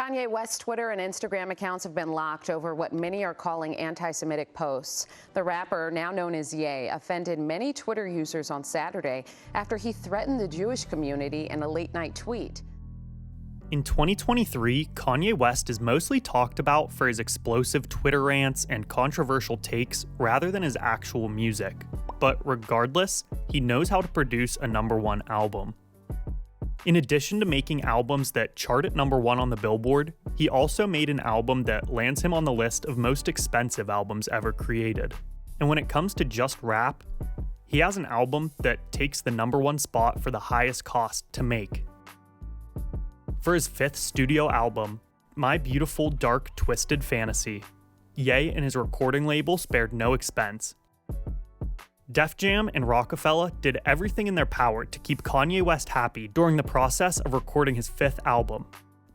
Kanye West's Twitter and Instagram accounts have been locked over what many are calling anti-Semitic posts. The rapper, now known as Ye, offended many Twitter users on Saturday after he threatened the Jewish community in a late-night tweet. In 2023, Kanye West is mostly talked about for his explosive Twitter rants and controversial takes rather than his actual music. But regardless, he knows how to produce a #1 album. In addition to making albums that chart at #1 on the Billboard, he also made an album that lands him on the list of most expensive albums ever created. And when it comes to just rap, he has an album that takes the #1 spot for the highest cost to make. For his 5th studio album, My Beautiful Dark Twisted Fantasy, Ye and his recording label spared no expense. Def Jam and Rockefeller did everything in their power to keep Kanye West happy during the process of recording his 5th album,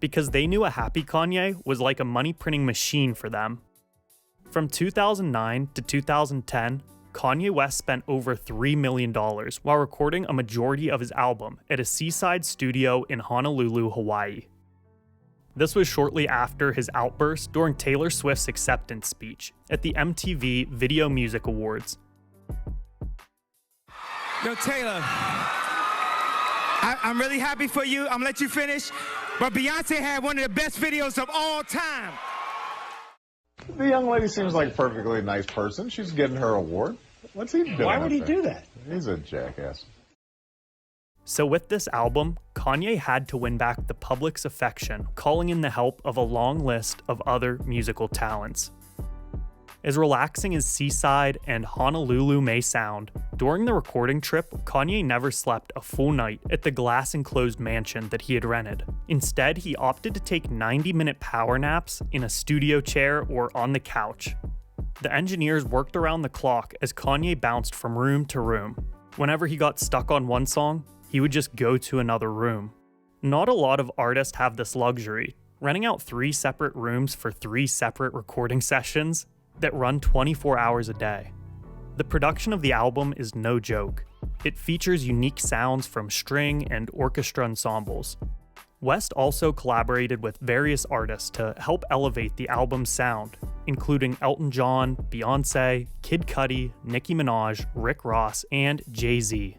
because they knew a happy Kanye was like a money-printing machine for them. From 2009 to 2010, Kanye West spent over $3 million while recording a majority of his album at a seaside studio in Honolulu, Hawaii. This was shortly after his outburst during Taylor Swift's acceptance speech at the MTV Video Music Awards. Yo, Taylor, I'm really happy for you. I'm gonna let you finish. But Beyonce had one of the best videos of all time. The young lady seems like a perfectly nice person. She's getting her award. What's he doing? Why would he do that? He's a jackass. So with this album, Kanye had to win back the public's affection, calling in the help of a long list of other musical talents. As relaxing as Seaside and Honolulu may sound, during the recording trip, Kanye never slept a full night at the glass-enclosed mansion that he had rented. Instead, he opted to take 90-minute power naps in a studio chair or on the couch. The engineers worked around the clock as Kanye bounced from room to room. Whenever he got stuck on one song, he would just go to another room. Not a lot of artists have this luxury, renting out 3 separate rooms for 3 separate recording sessions that run 24 hours a day. The production of the album is no joke. It features unique sounds from string and orchestra ensembles. West also collaborated with various artists to help elevate the album's sound, including Elton John, Beyonce, Kid Cudi, Nicki Minaj, Rick Ross, and Jay-Z.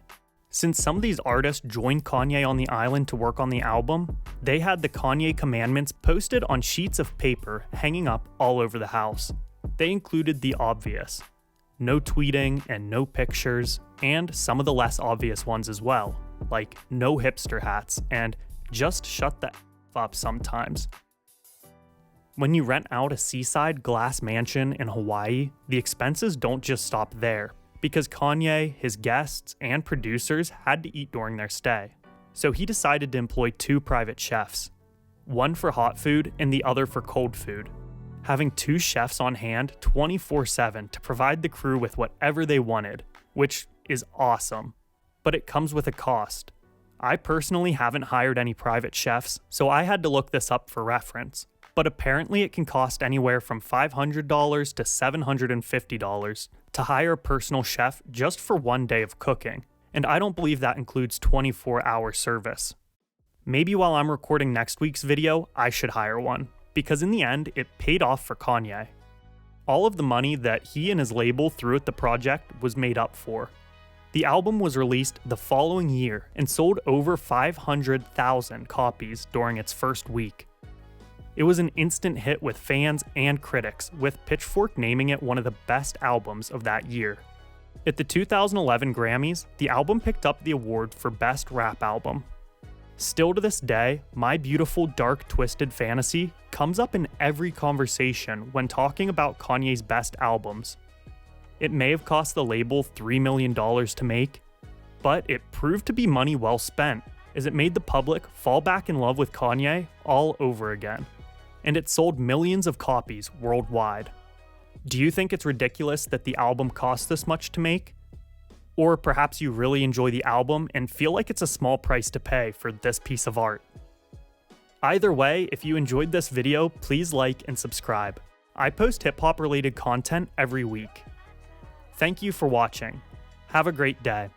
Since some of these artists joined Kanye on the island to work on the album, they had the Kanye commandments posted on sheets of paper hanging up all over the house. They included the obvious: no tweeting and no pictures, and some of the less obvious ones as well, like no hipster hats and just shut the F up sometimes. When you rent out a seaside glass mansion in Hawaii, the expenses don't just stop there, because Kanye, his guests, and producers had to eat during their stay. So he decided to employ 2 private chefs, one for hot food and the other for cold food. Having 2 chefs on hand 24/7 to provide the crew with whatever they wanted, which is awesome. But it comes with a cost. I personally haven't hired any private chefs, so I had to look this up for reference. But apparently it can cost anywhere from $500 to $750 to hire a personal chef just for 1 day of cooking. And I don't believe that includes 24-hour service. Maybe while I'm recording next week's video, I should hire one, because in the end, it paid off for Kanye. All of the money that he and his label threw at the project was made up for. The album was released the following year and sold over 500,000 copies during its first week. It was an instant hit with fans and critics, with Pitchfork naming it one of the best albums of that year. At the 2011 Grammys, the album picked up the award for Best Rap Album. Still to this day, My Beautiful Dark Twisted Fantasy comes up in every conversation when talking about Kanye's best albums. It may have cost the label $3 million to make, but it proved to be money well spent, as it made the public fall back in love with Kanye all over again. And it sold millions of copies worldwide. Do you think it's ridiculous that the album cost this much to make? Or perhaps you really enjoy the album and feel like it's a small price to pay for this piece of art? Either way, if you enjoyed this video, please like and subscribe. I post hip-hop related content every week. Thank you for watching. Have a great day.